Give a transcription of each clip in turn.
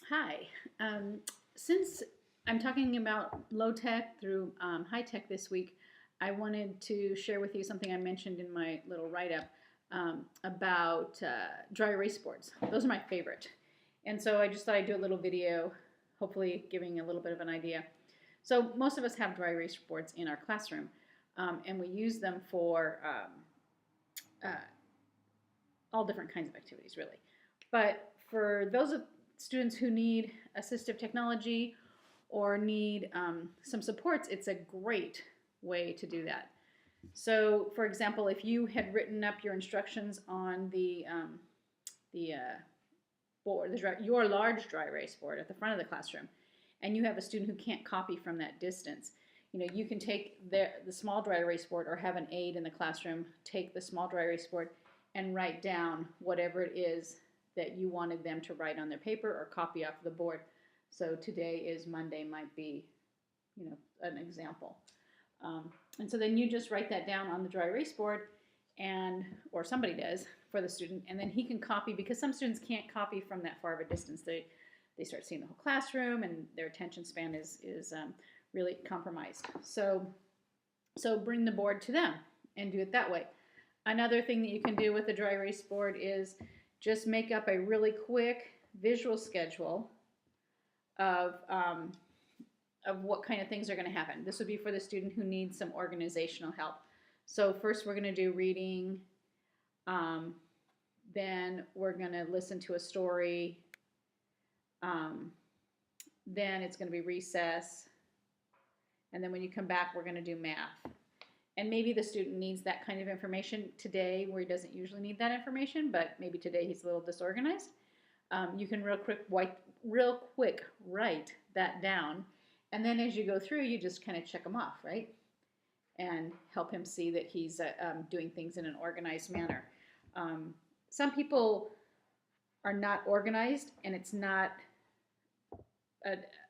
Hi. Since I'm talking about low tech through high tech this week, I wanted to share with you something I mentioned in my little write up about dry erase boards. Those are my favorite. And so I just thought I'd do a little video, hopefully giving a little bit of an idea. So most of us have dry erase boards in our classroom, and we use them for uh, all different kinds of activities, really. But for those of students who need assistive technology or need some supports, it's a great way to do that. So, for example, if you had written up your instructions on the board, your large dry erase board at the front of the classroom, and you have a student who can't copy from that distance, you can take the small dry erase board or have an aide in the classroom take the small dry erase board and write down whatever it is that you wanted them to write on their paper or copy off the board. So today is Monday might be, an example. And so then you just write that down on the dry erase board, or somebody does for the student, and then he can copy, because some students can't copy from that far of a distance. They start seeing the whole classroom, and their attention span is really compromised. So bring the board to them and do it that way. Another thing that you can do with the dry erase board is just make up a really quick visual schedule of what kind of things are going to happen. This would be for the student who needs some organizational help. So first we're going to do reading, then we're going to listen to a story, then it's going to be recess, and then when you come back we're going to do math. And maybe the student needs that kind of information today where he doesn't usually need that information, but maybe today he's a little disorganized. You can real quick write that down. And then as you go through, you just kind of check them off, right? And help him see that he's doing things in an organized manner. Some people are not organized, and it's not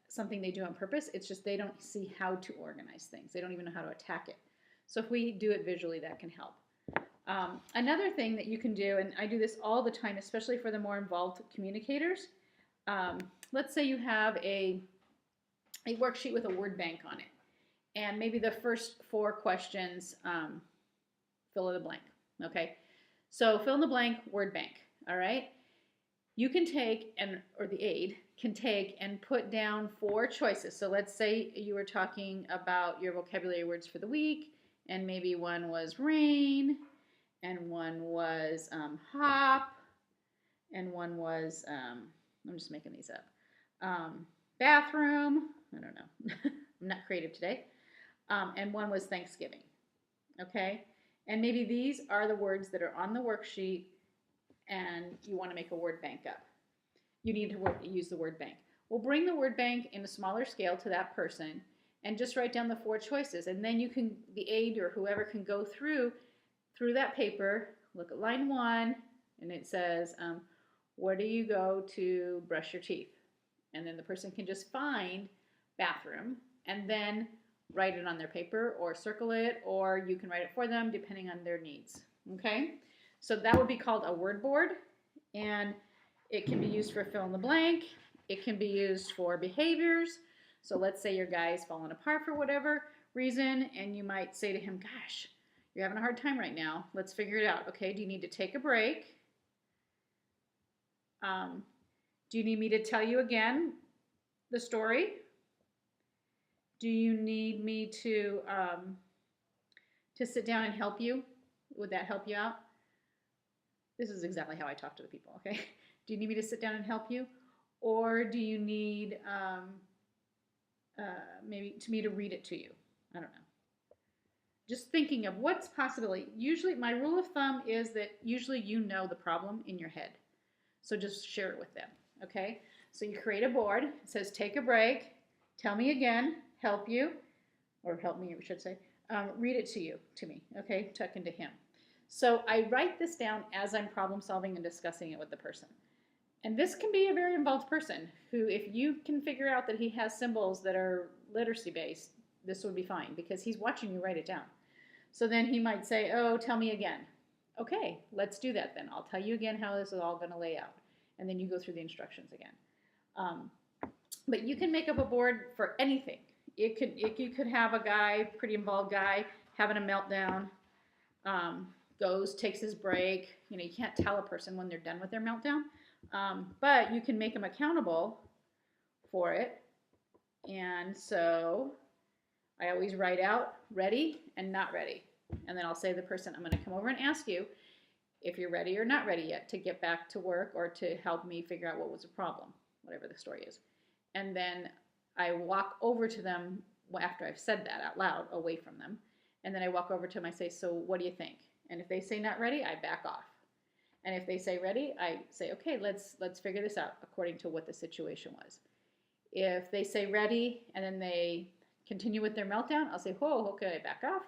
something they do on purpose. It's just they don't see how to organize things. They don't even know how to attack it. So if we do it visually, that can help. Another thing that you can do, and I do this all the time, especially for the more involved communicators, let's say you have a worksheet with a word bank on it, and maybe the first 4 questions, fill in the blank, okay? So fill in the blank, word bank, all right? You can take, or the aide can take and put down 4 choices. So let's say you were talking about your vocabulary words for the week, and maybe one was rain, and one was hop, and one was, I'm just making these up, bathroom, I don't know, I'm not creative today, and one was Thanksgiving, okay? And maybe these are the words that are on the worksheet, and you want to make a word bank up. You need to use the word bank. We'll bring the word bank in a smaller scale to that person, and just write down the 4 choices, and then you can, the aide or whoever can go through that paper, look at line 1, and it says, where do you go to brush your teeth? And then the person can just find bathroom and then write it on their paper or circle it, or you can write it for them depending on their needs. Okay, so that would be called a word board, and it can be used for fill in the blank. It can be used for behaviors. So let's say your guy's fallen apart for whatever reason, and you might say to him, gosh, you're having a hard time right now. Let's figure it out. Okay, do you need to take a break? Do you need me to tell you again the story? Do you need me to sit down and help you? Would that help you out? This is exactly how I talk to the people, okay? Do you need me to sit down and help you? Or do you need maybe me to read it to you? I don't know. Just thinking of what's possibility. Usually, my rule of thumb is that usually you know the problem in your head. So just share it with them, okay? So you create a board. It says, take a break, tell me again, help you, or help me, I should say, read it to me, okay? Talking to him. So I write this down as I'm problem solving and discussing it with the person. And this can be a very involved person who, if you can figure out that he has symbols that are literacy based, this would be fine because he's watching you write it down. So then he might say, oh, tell me again. Okay, let's do that then. I'll tell you again how this is all going to lay out. And then you go through the instructions again. Um, but you can make up a board for anything. You could have a guy, pretty involved guy, having a meltdown, takes his break. You know, you can't tell a person when they're done with their meltdown, but you can make them accountable for it. And so I always write out ready and not ready. And then I'll say to the person, I'm going to come over and ask you if you're ready or not ready yet to get back to work or to help me figure out what was the problem, whatever the story is. And then I walk over to them after I've said that out loud, away from them. And then I walk over to them, I say, so what do you think? And if they say not ready, I back off. And if they say ready, I say, okay, let's figure this out according to what the situation was. If they say ready and then they continue with their meltdown, I'll say, whoa, okay, I back off.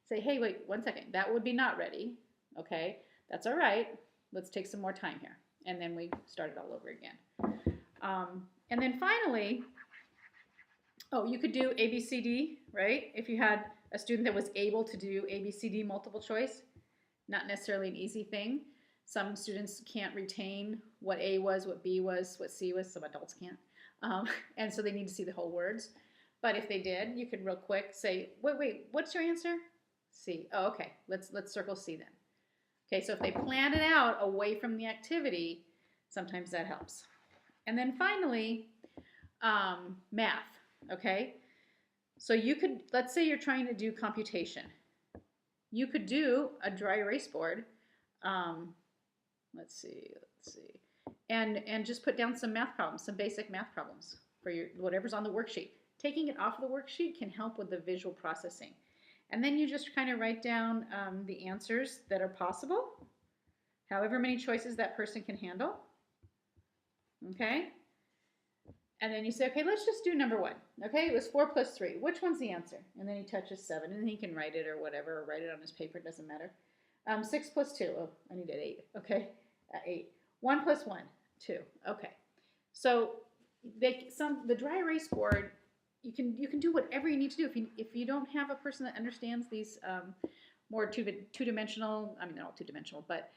Say, hey, wait, 1 second. That would be not ready. Okay, that's all right. Let's take some more time here. And then we start it all over again. And then finally, you could do ABCD, right? If you had a student that was able to do ABCD multiple choice, not necessarily an easy thing. Some students can't retain what A was, what B was, what C was. Some adults can't. And so they need to see the whole words. But if they did, you could real quick say, wait, what's your answer? C. Oh, okay, let's circle C then. Okay, so if they plan it out away from the activity, sometimes that helps. And then finally, math, okay? So you could, let's say you're trying to do computation. You could do a dry erase board. Let's see. And just put down some math problems, some basic math problems for your whatever's on the worksheet. Taking it off of the worksheet can help with the visual processing. And then you just kind of write down the answers that are possible, however many choices that person can handle. Okay? And then you say, okay, let's just do number 1. Okay, it was 4 plus 3. Which one's the answer? And then he touches 7, and he can write it or whatever, or write it on his paper, it doesn't matter. 6 plus 2, oh, I needed 8, okay, 8. 1 plus 1, 2, okay. So the dry erase board, you can do whatever you need to do. If you don't have a person that understands these more two-dimensional, I mean, not all two-dimensional, but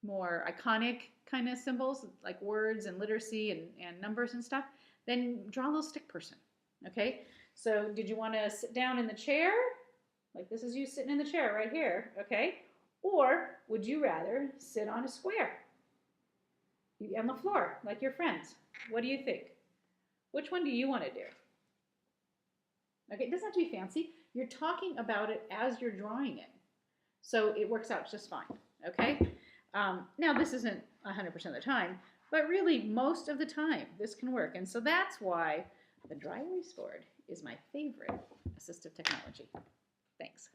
more iconic kind of symbols like words and literacy and numbers and stuff, then draw a little stick person, okay? So did you want to sit down in the chair? Like this is you sitting in the chair right here, okay? Or would you rather sit on a square on the floor like your friends? What do you think? Which one do you want to do? Okay, it doesn't have to be fancy. You're talking about it as you're drawing it. So it works out just fine, okay? Now, this isn't 100% of the time, but really most of the time this can work. And so that's why the dry erase board is my favorite assistive technology. Thanks.